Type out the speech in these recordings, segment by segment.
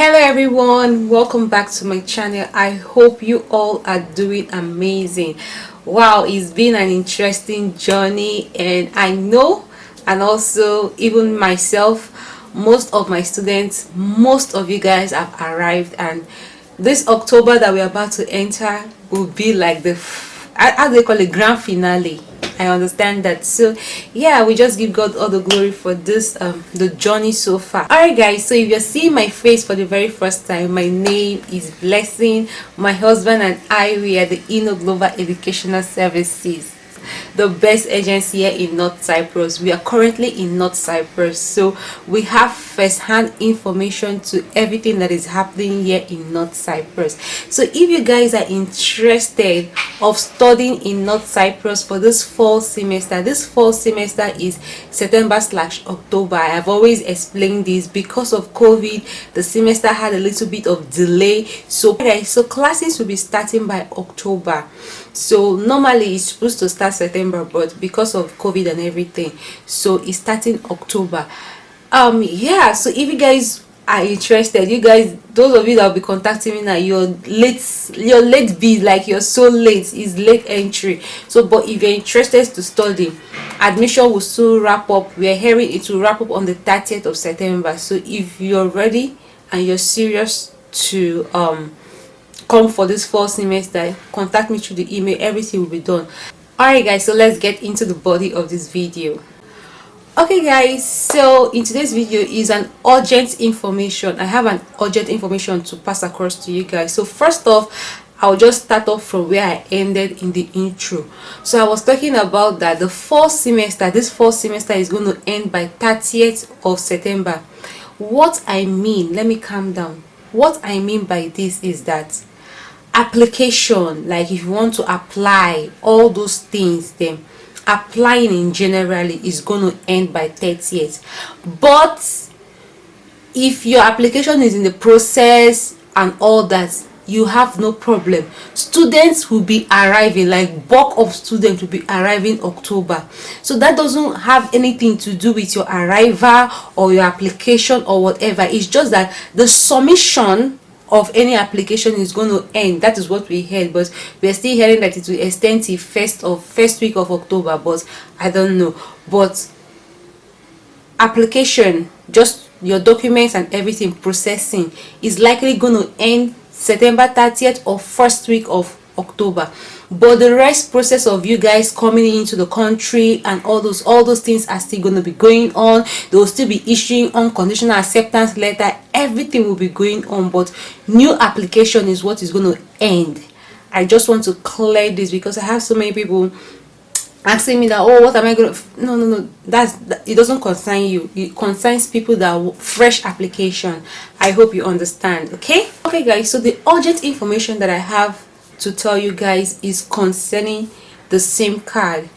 Hello everyone, welcome back to my channel. I hope you all are doing amazing. Wow, it's been an interesting journey, and I know, and also even myself, most of my students, most of you guys have arrived, and this October that we're about to enter will be like the how do they call it, grand finale. I understand that. So yeah, we just give God all the glory for this the journey so far. All right guys, so if you're seeing my face for the very first time, my name is Blessing. My husband and I, we are the Inno Global Educational Services, the best agency here in North Cyprus. We are currently in North Cyprus, so we have first-hand information to everything that is happening here in North Cyprus. So if you guys are interested of studying in North Cyprus for this fall semester is September/October. I have always explained this. Because of COVID, the semester had a little bit of delay, so classes will be starting by October. So normally it's supposed to start September, but because of COVID and everything, so it's starting October. Yeah, so if you guys are interested, you guys, those of you that will be contacting me now, you're late be like you're so late, is late entry. So but if you're interested to study, admission will soon wrap up. We are hearing it will wrap up on the 30th of September. So if you're ready and you're serious to come for this fall semester, contact me through the email. Everything will be done. Alright guys, so let's get into the body of this video. Okay guys, so in today's video is an urgent information. I have an urgent information to pass across to you guys. So first off, I'll just start off from where I ended in the intro. So I was talking about that this fall semester is going to end by 30th of September. What I mean, let me calm down. What I mean by this is that application, like if you want to apply all those things, then applying in generally is going to end by 30th. But if your application is in the process and all that, you have no problem. Students will be arriving, like bulk of students will be arriving October. So that doesn't have anything to do with your arrival or your application or whatever. It's just that the submission of any application is going to end. That is what we heard, but we are still hearing that it will extend till first week of October, but I don't know. But application, just your documents and everything processing, is likely going to end September 30th or first week of October. But the rest process of you guys coming into the country and all those things are still going to be going on. They will still be issuing unconditional acceptance letter. Everything will be going on, but new application is what is going to end. I just want to clear this because I have so many people asking me that, oh, what am I going to no, it doesn't concern you. It concerns people that fresh application. I hope you understand. Okay guys, so the urgent information that I have to tell you guys is concerning the SIM card.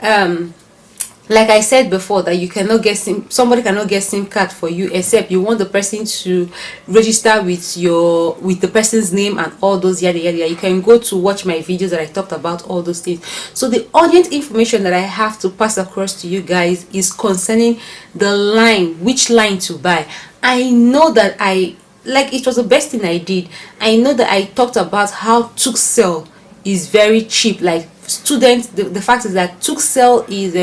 Like I said before, that you cannot get somebody cannot get SIM card for you except you want the person to register with the person's name and all those yada yada. You can go to watch my videos that I talked about all those things. So the urgent information that I have to pass across to you guys is concerning the line, which line to buy. I know that it was the best thing I did. I know that I talked about how Tuxel is very cheap. Like students, the fact is that Tuxel is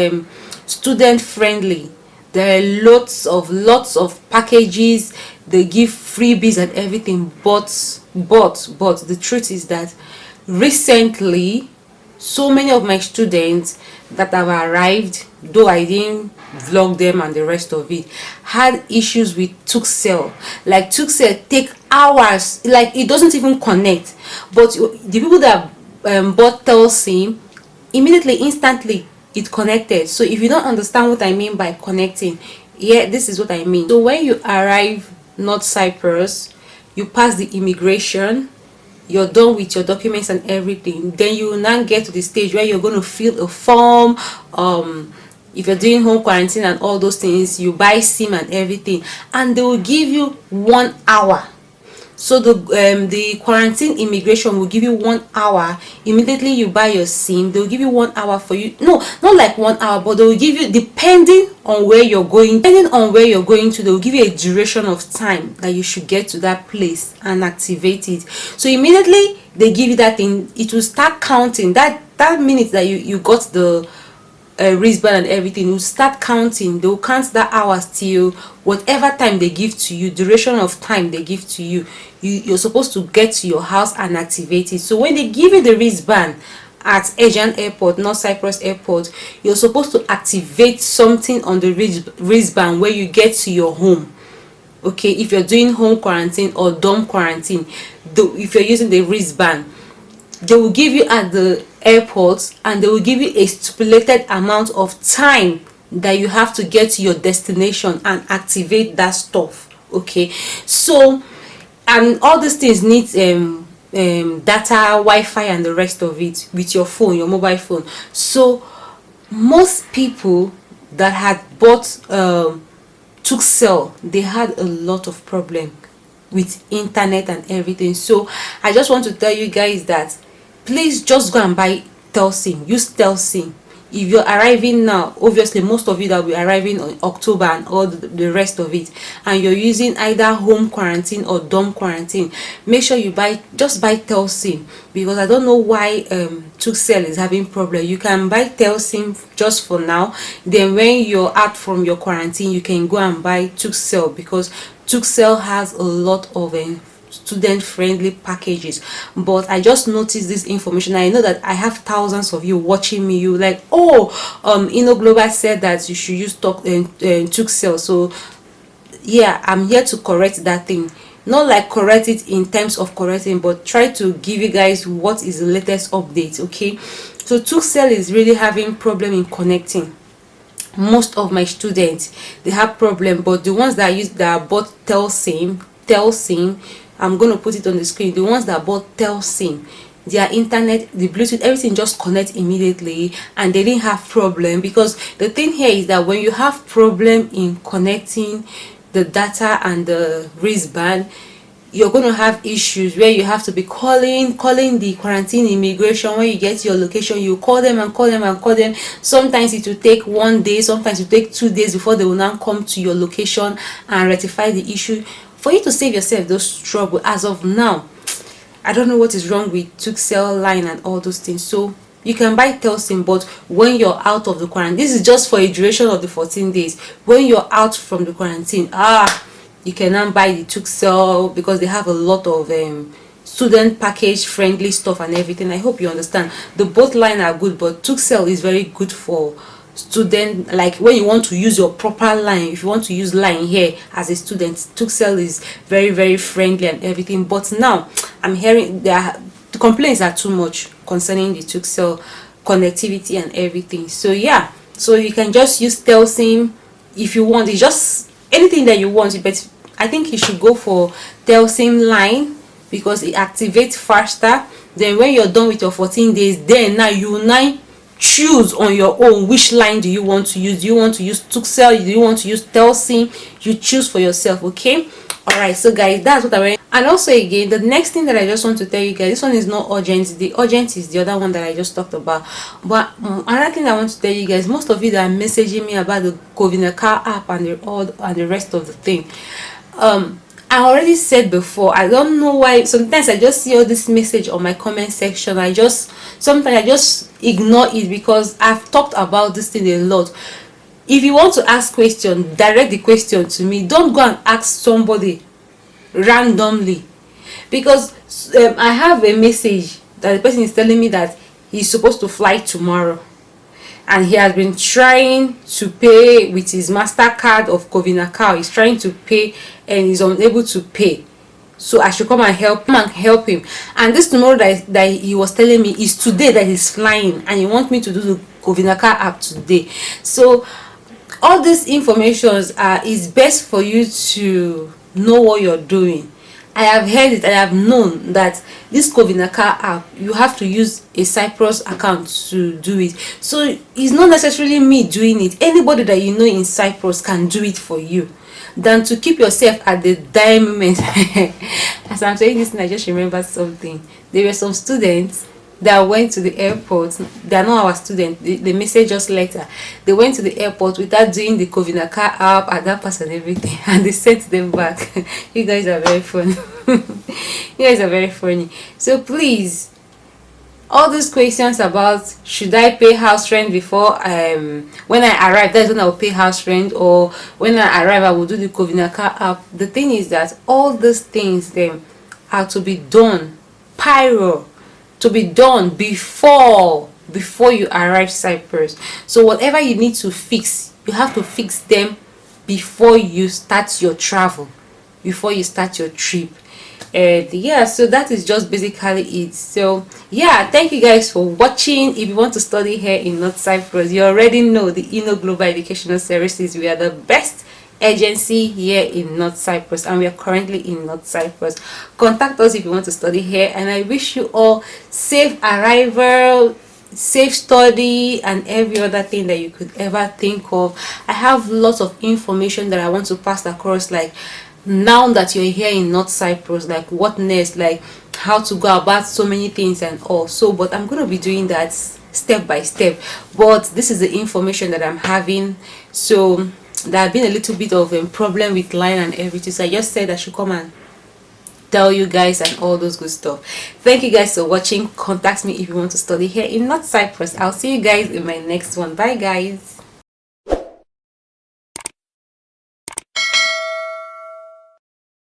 student friendly. There are lots of packages. They give freebies and everything. But the truth is that recently, so many of my students that have arrived, though I didn't vlog them and the rest of it, had issues with Tuxel. Like Tuxel take hours, like it doesn't even connect. But the people that bought Telsim, immediately, instantly it connected. So if you don't understand what I mean by connecting, yeah, this is what I mean. So when you arrive North Cyprus, you pass the immigration, you're done with your documents and everything, then you will now get to the stage where you're going to fill a form. If you're doing home quarantine and all those things, you buy SIM and everything, and they will give you 1 hour. So the quarantine immigration will give you 1 hour. Immediately you buy your SIM, they'll give you 1 hour for you. No, not like 1 hour, but they'll give you, depending on where you're going, to, they'll give you a duration of time that you should get to that place and activate it. So immediately they give you that thing, it will start counting that minute that you got the wristband and everything. You start counting, they will count that hours till whatever time they give to you, duration of time they give to you, you're supposed to get to your house and activate it. So when they give you the wristband at Aegean Airport, North Cyprus Airport, you're supposed to activate something on the wristband where you get to your home. Okay, if you're doing home quarantine or dorm quarantine, if you're using the wristband, they will give you at the airport, and they will give you a stipulated amount of time that you have to get to your destination and activate that stuff. Okay, so, and all these things need data, Wi-Fi, and the rest of it with your phone, your mobile phone. So most people that had bought Turkcell, they had a lot of problem with internet and everything. So I just want to tell you guys that please just go and buy Telsim. Use Telsim. If you're arriving now, obviously most of you that will be arriving on October and all the rest of it, and you're using either home quarantine or dorm quarantine, make sure you just buy Telsim, because I don't know why Turkcell is having problem. You can buy Telsim just for now, then when you're out from your quarantine, you can go and buy Turkcell, because Turkcell has a lot of student friendly packages. But I just noticed this information. I know that I have thousands of you watching me. You like, oh, Global said that you should use Turkcell. So yeah, I'm here to correct that thing. Not like correct it in terms of correcting, but try to give you guys what is the latest update. Okay, so Turkcell is really having problem in connecting. Most of my students, they have problem, but the ones that bought Telsim, I'm going to put it on the screen. The ones that bought Telsim, their internet, the Bluetooth, everything just connect immediately, and they didn't have problem. Because the thing here is that when you have problem in connecting the data and the wristband, you're going to have issues where you have to be calling the quarantine immigration. When you get to your location, you call them and call them and call them. Sometimes it will take 1 day, sometimes it will take 2 days before they will now come to your location and rectify the issue. For you to save yourself those trouble, as of now, I don't know what is wrong with Turkcell line and all those things. So you can buy Telsim, but when you're out of the quarantine, this is just for a duration of the 14 days. When you're out from the quarantine, you can now buy the Turkcell, because they have a lot of student package friendly stuff and everything. I hope you understand. The both line are good, but Turkcell is very good for student, like when you want to use your proper line. If you want to use line here as a student, Turkcell is very, very friendly and everything. But now I'm hearing the complaints are too much concerning the Turkcell connectivity and everything. So yeah, so you can just use Telsim if you want. It's just anything that you want, but I think you should go for Telsim line, because it activates faster. Then when you're done with your 14 days, then now you now choose on your own which line do you want to use. Do you want to use Turkcell? Do you want to use Telsim? You choose for yourself. Okay, all right. So guys, that's what I want. And also again, the next thing that I just want to tell you guys, this one is not urgent. The urgent is the other one that I just talked about. But another thing I want to tell you guys, most of you that are messaging me about the Covinacard app and the rest of the thing, I already said before, I don't know why sometimes I just see all this message on my comment section. Sometimes I just ignore it, because I've talked about this thing a lot. If you want to ask question, direct the question to me. Don't go and ask somebody randomly, because I have a message that the person is telling me that he's supposed to fly tomorrow, and he has been trying to pay with his MasterCard of Covinacard. He's trying to pay and he's unable to pay. So I should come and help him. And this tomorrow that he was telling me is today that he's flying, and he wants me to do the Covinacard app today. So all these informations is best for you to know what you're doing. I have heard it, I have known that this Covinaka app, you have to use a Cyprus account to do it. So it's not necessarily me doing it. Anybody that you know in Cyprus can do it for you, than to keep yourself at the dying moment. As I'm saying this, I just remembered something. There were some students that went to the airport. They are not our students. They message us later. They went to the airport without doing the Covinaka app, ADAPAS and everything, and they sent them back. You guys are very funny. You guys are very funny. So please, all these questions about should I pay house rent before when I arrive, that's when I'll pay house rent, or when I arrive I will do the Covinaka app. The thing is that all these things then are to be done pyro, to be done before you arrive Cyprus. So whatever you need to fix, you have to fix them before you start your travel, before you start your trip. And yeah, so that is just basically it. So yeah, thank you guys for watching. If you want to study here in North Cyprus, you already know the Inno Global Educational Services. We are the best agency here in North Cyprus, and we are currently in North Cyprus. Contact us if you want to study here, and I wish you all safe arrival, safe study, and every other thing that you could ever think of. I have lots of information that I want to pass across, like now that you're here in North Cyprus, like what next, like how to go about so many things and all. So but I'm going to be doing that step by step, but this is the information that I'm having. So there have been a little bit of a problem with line and everything, so I just said I should come and tell you guys and all those good stuff. Thank you guys for watching. Contact me if you want to study here in North Cyprus. I'll see you guys in my next one. Bye guys.